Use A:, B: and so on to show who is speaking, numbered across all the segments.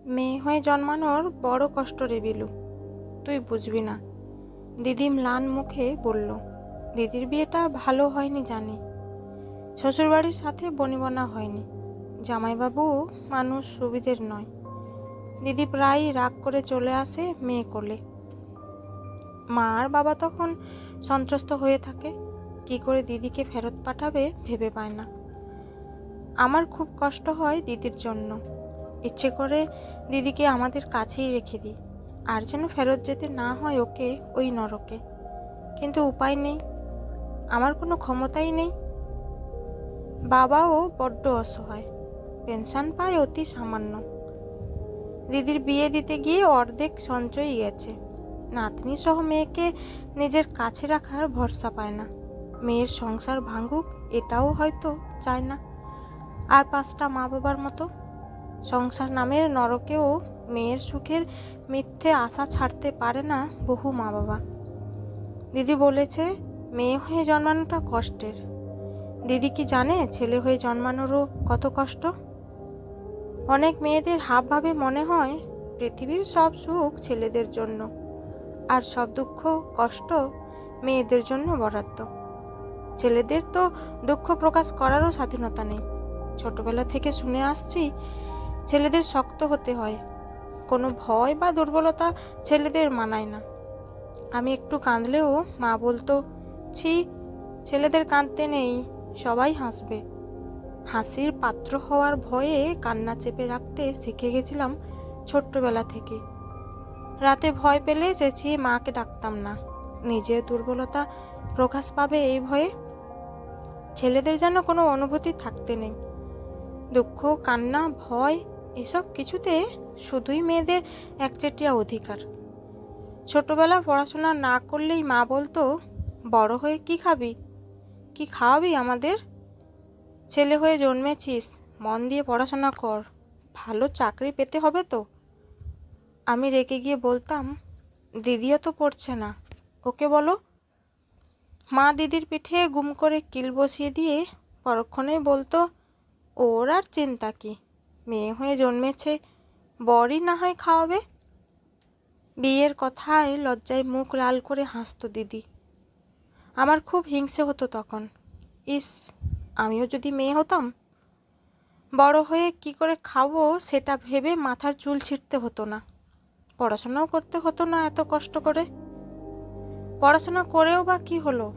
A: মেয়ে হয়ে জন্মানোর বড় কষ্ট রে বিলু, তুই বুঝবি না। দিদি ম্লান মুখে বলল, দিদির বিয়েটা ভালো হয়নি জানি, শ্বশুরবাড়ির সাথে বনিবনা হয়নি, জামাইবাবু মানুষ সুবিধের নয়। দিদি প্রায়ই রাগ করে চলে আসে মেয়ে কোলে। মা আর বাবা তখন সন্ত্রস্ত হয়ে থাকে, কি করে দিদিকে ফেরত পাঠাবে ভেবে পায় না। আমার খুব কষ্ট হয় দিদির জন্য, ইচ্ছে করে দিদিকে আমাদের কাছেই রেখে দিই, আর যেন ফেরত যেতে না হয় ওকে ওই নরকে। কিন্তু উপায় নেই, আমার কোনো ক্ষমতাই নেই। বাবাও বড্ড অসহায়, পেনশন পায় অতি সামান্য। দিদির বিয়ে দিতে গিয়ে অর্ধেক সঞ্চয়ই গেছে। নাতনি সহ মেয়েকে নিজের কাছে রাখার ভরসা পায় না। মেয়ের সংসার ভাঙুক এটাও হয়তো চায় না। আর 5টা মা বাবার মতো সংসার নামের নরকেও মেয়ের সুখের মিথ্যে আশা ছাড়তে পারে না বহু মা বাবা। দিদি বলেছে মেয়ে হয়ে জন্মানোটা কষ্টের। দিদি কি জানে ছেলে হয়ে জন্মানোরও কত কষ্ট? অনেক মেয়েদের হাবভাবে মনে হয় পৃথিবীর সব সুখ ছেলেদের জন্য, আর সব দুঃখ কষ্ট মেয়েদের জন্য বরাদ্দ। ছেলেদের তো দুঃখ প্রকাশ করারও স্বাধীনতা নেই। ছোটবেলা থেকে শুনে আসছি ছেলেদের শক্ত হতে হয়, কোনো ভয় বা দুর্বলতা ছেলেদের মানায় না। আমি একটু কাঁদলেও মা বলতো, ছি, ছেলেদের কাঁদতে নেই, সবাই হাসবে। হাসির পাত্র হওয়ার ভয়ে কান্না চেপে রাখতে শিখে গেছিলাম ছোট্টবেলা থেকে। রাতে ভয় পেলে চেঁচিয়ে মাকে ডাকতাম না, নিজের দুর্বলতা প্রকাশ পাবে এই ভয়ে। ছেলেদের যেন কোনো অনুভূতি থাকতে নেই, দুঃখ, কান্না, ভয় এসব কিছুতে শুধুই মেয়েদের একচেটিয়া অধিকার। ছোটবেলা পড়াশোনা না করলেই মা বলতো, বড় হয়ে কি খাবি, কি খাওয়াবি আমাদের? ছেলে হয়ে জন্মেছিস, মন দিয়ে পড়াশোনা কর, ভালো চাকরি পেতে হবে তো। আমি রেগে গিয়ে বলতাম, দিদিও তো পড়ছে না, ওকে বলো। মা দিদির পিঠে গুম করে কিল বসিয়ে দিয়ে পরক্ষণেই বলতো, ওর আর চিন্তা কি, মেয়ে হয়ে জন্মেছে, বরই না হয় খাওয়াবে। বিয়ের কথায় লজ্জায় মুখ লাল করে হাসতো দিদি। আমার খুব হিংসে হতো তখন। ইস, আমিও যদি মেয়ে হতাম, বড় হয়ে কি করে খাবো সেটা ভেবে মাথার চুল ছিঁড়তে হতো না, পড়াশোনাও করতে হতো না এত কষ্ট করে। পড়াশোনা করেও বা কি হলো?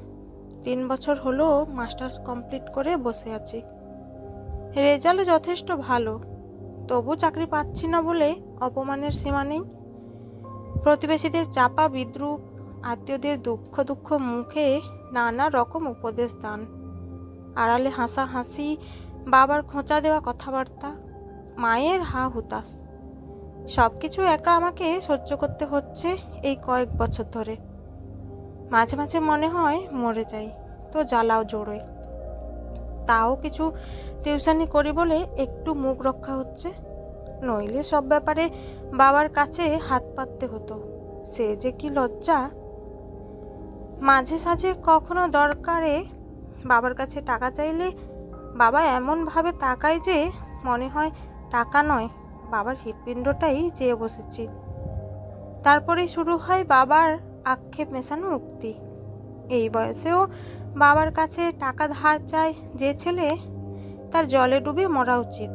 A: 3 বছর হলো মাস্টার্স কমপ্লিট করে বসে আছি। রেজাল্ট যথেষ্ট ভালো, তবু চাকরি পাচ্ছি না বলে অপমানের সীমা নেই। প্রতিবেশীদের চাপা বিদ্রূপ, আত্মীয়দের দুঃখ মুখে নানা রকম উপদেশ দান, আড়ালে হাসাহাসি, বাবার খোঁচা দেওয়া কথাবার্তা, মায়ের হা হুতাশ, সব কিছু একা আমাকে সহ্য করতে হচ্ছে এই কয়েক বছর ধরে। মাঝে মাঝে মনে হয় মরে যাই তো জ্বালাও জোড়োয়। তাও কিছু টিউশনি করি বলে একটু মুখ রক্ষা হচ্ছে, নইলে সব ব্যাপারে বাবার কাছে হাত পাততে হতো। সে যে কি লজ্জা। মাঝে সাঝে কখনো দরকারে বাবার কাছে টাকা চাইলে বাবা এমনভাবে তাকায় যে মনে হয় টাকা নয়, বাবার হৃৎপিণ্ডটাই চেয়ে বসেছি। তারপরেই শুরু হয় বাবার আক্ষেপ মেশানো উক্তি, এই বয়সেও বাবার কাছে টাকা ধার চায় যে ছেলে, তার জলে ডুবে মরা উচিত।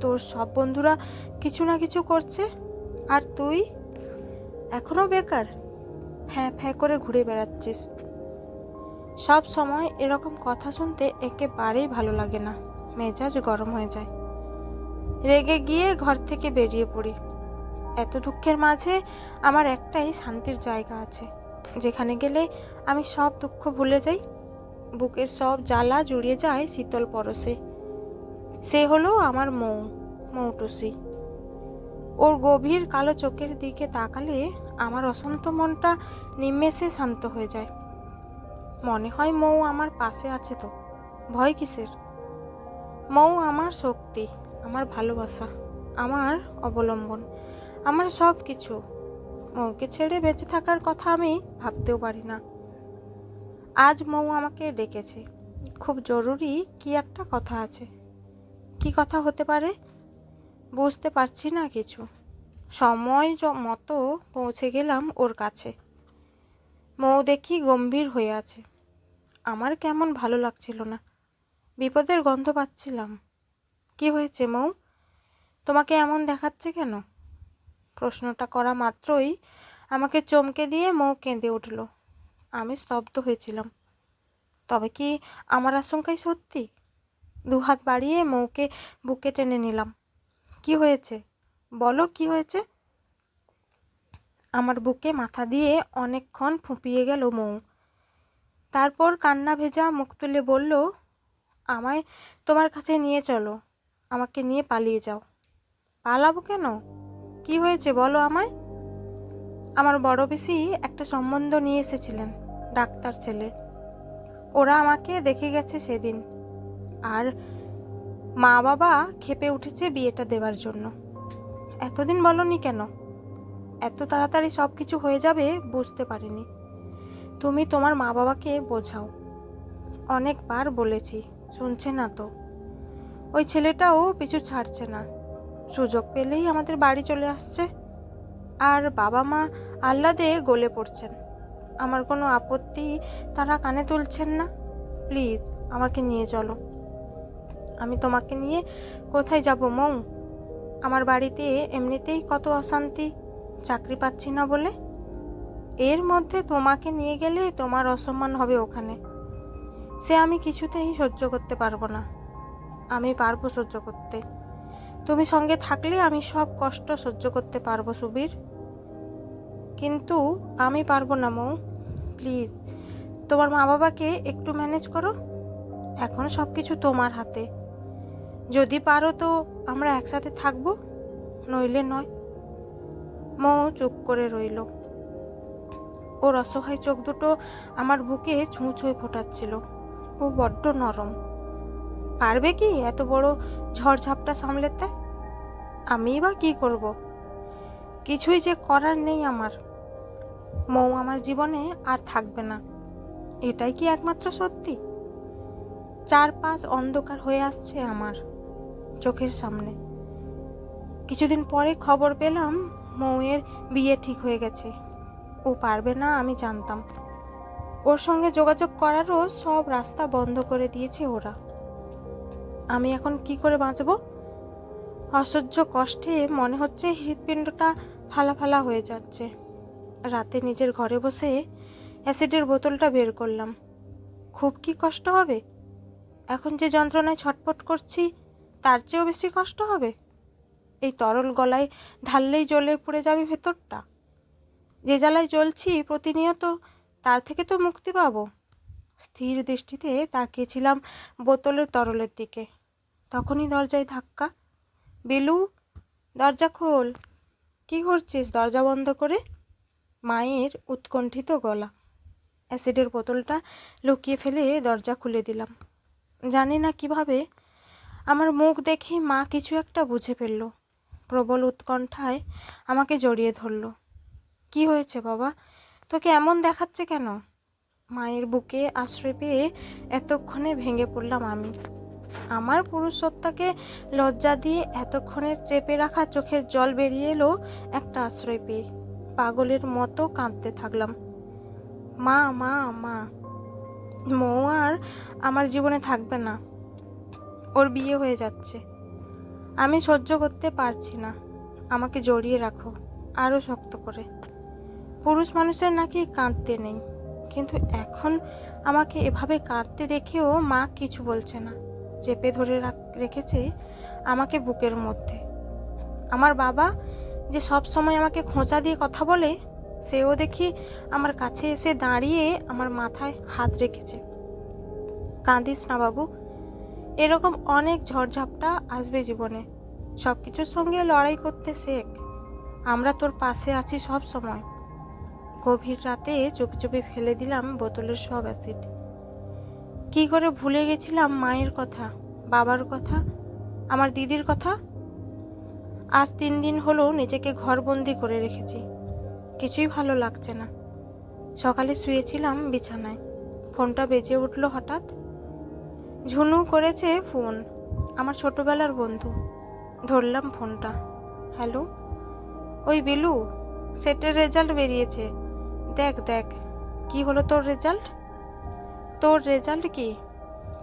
A: তোর সব বন্ধুরা কিছু না কিছু করছে, আর তুই এখনো বেকার, ফ্যাঁ ফ্যাঁ করে ঘুরে বেড়াচ্ছিস। সব সময় এরকম কথা শুনতে একেবারেই ভালো লাগে না, মেজাজ গরম হয়ে যায়। রেগে গিয়ে ঘর থেকে বেরিয়ে পড়ি। এত দুঃখের মাঝে আমার একটাই শান্তির জায়গা আছে, যেখানে গেলে আমি সব দুঃখ ভুলে যাই, বুকের সব জ্বালা জুড়িয়ে যায় শীতল পরশে। সে হলো আমার মৌটুসি। ওর গভীর কালো চোখের দিকে তাকালে আমার অশান্ত মনটা নিমেষে শান্ত হয়ে যায়। মনে হয় মৌ আমার পাশে আছে, তো ভয় কিসের? মৌ আমার শক্তি, আমার ভালোবাসা, আমার অবলম্বন, আমার সব কিছু। মৌকে ছেড়ে বেঁচে থাকার কথা আমি ভাবতেও পারি না। আজ মৌ আমাকে ডেকেছে, খুব জরুরি কি একটা কথা আছে। কি কথা হতে পারে? বুঝতে পারছি না কিছু। সময় মতো পৌঁছে গেলাম ওর কাছে। মৌ দেখি গম্ভীর হয়ে আছে। আমার কেমন ভালো লাগছিল না, বিপদের গন্ধ পাচ্ছিলাম। কি হয়েছে মৌ? তোমাকে এমন দেখাচ্ছে কেন? প্রশ্নটা করা মাত্রই আমাকে চমকে দিয়ে মৌ কেঁদে উঠল। আমি স্তব্ধ হয়েছিলাম। তবে কি আমার আশঙ্কাই সত্যি? দুহাত বাড়িয়ে মৌকে বুকে টেনে নিলাম। কি হয়েছে বলো, কি হয়েছে? আমার বুকে মাথা দিয়ে অনেকক্ষণ ফুঁপিয়ে গেল মৌ। তারপর কান্না ভেজা মুখ তুলে বলল, আমায় তোমার কাছে নিয়ে চলো, আমাকে নিয়ে পালিয়ে যাও। পালাবো কেন? কি হয়েছে বলো আমায়। আমার বড় পিসি একটা সম্বন্ধ নিয়ে এসেছিলেন, ডাক্তার ছেলে। ওরা আমাকে দেখে গেছে সেদিন, আর মা বাবা ক্ষেপে উঠেছে বিয়েটা দেওয়ার জন্য। এতদিন বলনি কেন? এত তাড়াতাড়ি সব কিছু হয়ে যাবে বুঝতে পারিনি। তুমি তোমার মা বাবাকে বোঝাও। অনেকবার বলেছি, শুনছে না তো। ওই ছেলেটাও পিছু ছাড়ছে না, সুযোগ পেলেই আমাদের বাড়ি চলে আসছে। আর বাবা মা আহ্লাদে গলে পড়ছেন। আমার কোনো আপত্তি তারা কানে তুলছেন না। প্লিজ আমাকে নিয়ে চলো। আমি তোমাকে নিয়ে কোথায় যাব মৌ? আমার বাড়িতে এমনিতেই কত অশান্তি, চাকরি পাচ্ছি না বলে। এর মধ্যে তোমাকে নিয়ে গেলে তোমার অসম্মান হবে ওখানে। সে আমি কিছুতেই সহ্য করতে পারবো না। আমি পারবো সহ্য করতে। তুমি সঙ্গে থাকলে আমি সব কষ্ট সহ্য করতে পারবো সুবীর। কিন্তু আমি পারবো না মৌ। প্লিজ তোমার মা বাবাকে একটু ম্যানেজ করো। এখন সব কিছু তোমার হাতে। যদি পারো তো আমরা একসাথে থাকবো, নইলে নয়। মৌ চুপ করে রইল। ওর অসহায় চোখ দুটো আমার বুকে ছুঁ ছুঁয়ে ফোটাচ্ছিল। ও বড্ড নরম। পারবে কি এত বড় ঝড়ঝাপটা সামলাতে? আমি বা কি করব? কিছুই যে করার নেই আমার। মৌ আমার জীবনে আর থাকবে না, এটাই কি একমাত্র সত্যি? চারপাশ অন্ধকার হয়ে আসছে আমার চোখের সামনে। কিছুদিন পরে খবর পেলাম মৌয়ের বিয়ে ঠিক হয়ে গেছে। ও পারবে না আমি জানতাম। ওর সঙ্গে যোগাযোগ করারও সব রাস্তা বন্ধ করে দিয়েছে ওরা। আমি এখন কি করে বাঁচব? অসহ্য কষ্টে মনে হচ্ছে হৃৎপিণ্ডটা ফালা ফালা হয়ে যাচ্ছে। রাতে নিজের ঘরে বসে অ্যাসিডের বোতলটা বের করলাম। খুব কি কষ্ট হবে? এখন যে যন্ত্রণায় ছটফট করছি তার চেয়েও বেশি কষ্ট হবে। এই তরল গলায় ঢাললেই জ্বলে পুড়ে যাবে ভেতরটা। যে জ্বালায় জ্বলছি প্রতিনিয়ত, তার থেকে তো মুক্তি পাবো। স্থির দৃষ্টিতে তাকিয়েছিলাম বোতলের তরলের দিকে। তখনই দরজায় ধাক্কা। বিলু, দরজা খোল। কি করছিস দরজা বন্ধ করে? মায়ের উৎকণ্ঠিত গলা। অ্যাসিডের বোতলটা লুকিয়ে ফেলে দরজা খুলে দিলাম। জানি না কিভাবে আমার মুখ দেখেই মা কিছু একটা বুঝে ফেলল। প্রবল উৎকণ্ঠায় আমাকে জড়িয়ে ধরল। কি হয়েছে বাবা? তোকে এমন দেখাচ্ছে কেন? মায়ের বুকে আশ্রয় পেয়ে এতক্ষণে ভেঙে পড়লাম আমি। আমার পুরুষত্বকে লজ্জা দিয়ে এতক্ষণের চেপে রাখা চোখের জল বেরিয়ে এলো একটা আশ্রয় পেয়ে। পাগলের মতো কাঁদতে থাকলাম। মা মা মা। মৌ আর আমার জীবনে থাকবে না। ওর বিয়ে হয়ে যাচ্ছে। আমি সহ্য করতে পারছি না। আমাকে জড়িয়ে রাখো আরও শক্ত করে। পুরুষ মানুষের নাকি কাঁদতে নেই, কিন্তু এখন আমাকে এভাবে কাঁদতে দেখেও মা কিছু বলছে না। চেপে ধরে রেখেছে আমাকে বুকের মধ্যে। আমার বাবা যে সব সময় আমাকে খোঁচা দিয়ে কথা বলে, সেও দেখি আমার কাছে এসে দাঁড়িয়ে আমার মাথায় হাত রেখেছে। কাঁদিস না বাবু, এরকম অনেক ঝড়ঝাপটা আসবে জীবনে। সব কিছুর সঙ্গে লড়াই করতে শেখ। আমরা তোর পাশে আছি সব সময়। গভীর রাতে চুপি চুপি ফেলে দিলাম বোতলের সব অ্যাসিড। কি করে ভুলে গেছিলাম মায়ের কথা, বাবার কথা, আমার দিদির কথা। আজ 3 দিন হলো নিজেকে ঘরবন্দি করে রেখেছি। কিছুই ভালো লাগছে না। সকালে শুয়েছিলাম বিছানায়, ফোনটা বেজে উঠল হঠাৎ। ঝুনু করেছে ফোন, আমার ছোটবেলার বন্ধু। ধরলাম ফোনটা। হ্যালো, ওই বিলু, সেটের রেজাল্ট বেরিয়েছে, দেখ দেখ। কি হলো তোর রেজাল্ট? তোর রেজাল্ট কি?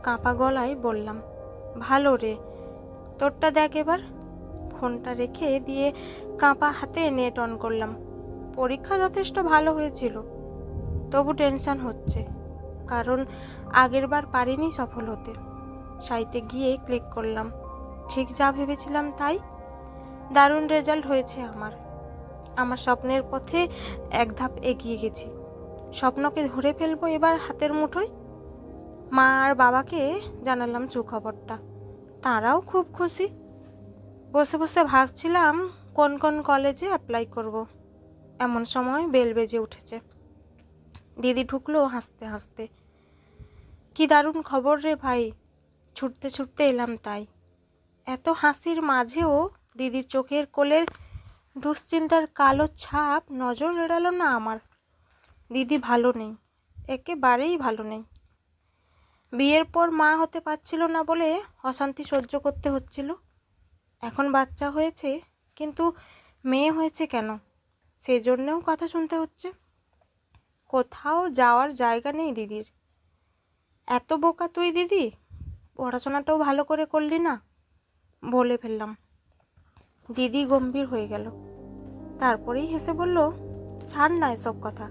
A: কাঁপা গলায় বললাম। ভালো রে, তোরটা দেখ এবার। ফোনটা রেখে দিয়ে কাঁপা হাতে নেট অন করলাম। পরীক্ষা যথেষ্ট ভালো হয়েছিল, তবু টেনশন হচ্ছে, কারণ আগের বার পারিনি সফল হতে। সাইটে গিয়ে ক্লিক করলাম। ঠিক যা ভেবেছিলাম তাই। দারুণ রেজাল্ট হয়েছে আমার। আমার স্বপ্নের পথে এক ধাপ এগিয়ে গেছি। স্বপ্নকে ধরে ফেলবো এবার হাতের মুঠোয়। মা আর বাবাকে জানালাম সুখবরটা। তারাও খুব খুশি। বসে বসে ভাবছিলাম কোন কোন কলেজে অ্যাপ্লাই করব। এমন সময় বেল বেজে উঠেছে। দিদি ঢুকলো হাসতে হাসতে। কি দারুণ খবর রে ভাই! ছুটতে ছুটতে এলাম তাই। এত হাসির মাঝেও দিদির চোখের কোলের দুশ্চিন্তার কালো ছাপ নজর এড়ালো না আমার। দিদি ভালো নেই, একেবারেই ভালো নেই। বিয়ের পর মা হতে পারছিল না বলে অশান্তি সহ্য করতে হচ্ছিল। এখন বাচ্চা হয়েছে, কিন্তু মেয়ে হয়েছে কেন, সেজন্যেও কথা শুনতে হচ্ছে। কোথাও যাওয়ার জায়গা নেই দিদির। এত বোকা তুই দিদি, পড়াশোনাটাও ভালো করে করলি না, বলে ফেললাম। দিদি গম্ভীর হয়ে গেল। তারপরেই হেসে বলল, ছাড় না এসব কথা।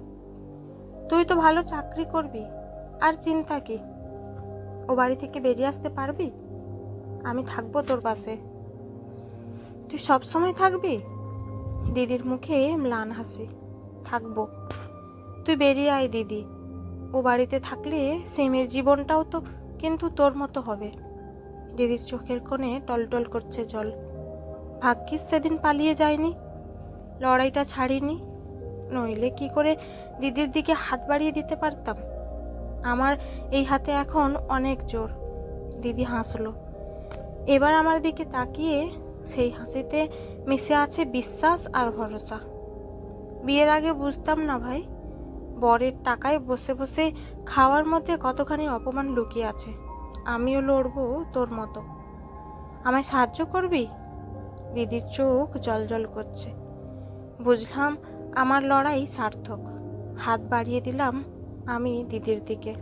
A: তুই তো ভালো চাকরি করবি, আর চিন্তা কি? ও বাড়ি থেকে বেরিয়ে আসতে পারবি? আমি থাকবো তোর পাশে। তুই সবসময় থাকবি? দিদির মুখে ম্লান হাসি। থাকবো। তুই বেরিয়ে আয় দিদি। ও বাড়িতে থাকলে সিমের জীবনটাও তো কিন্তু তোর মতো হবে। দিদির চোখের কোণে টলটল করছে জল। ভাগ্যিস সেদিন পালিয়ে যায়নি, লড়াইটা ছাড়িনি, নইলে কি করে দিদির দিকে হাত বাড়িয়ে দিতে পারতাম। আমার এই হাতে এখন অনেক জোর। দিদি হাসলো। এবার আমার দিকে তাকিয়ে সেই হাসিতে মিশে আছে বিশ্বাস আর ভরসা। বিয়ের আগে বুঝতাম না ভাই, বরের টাকায় বসে বসে খাওয়ার মধ্যে কতখানি অপমান লুকিয়ে আছে। আমিও লড়বো তোর মতো। আমায় সাহায্য করবি? দিদির চোখ জলজল করছে। বুঝলাম আমার লড়াই সার্থক। হাত বাড়িয়ে দিলাম আমি দিদির দিকে।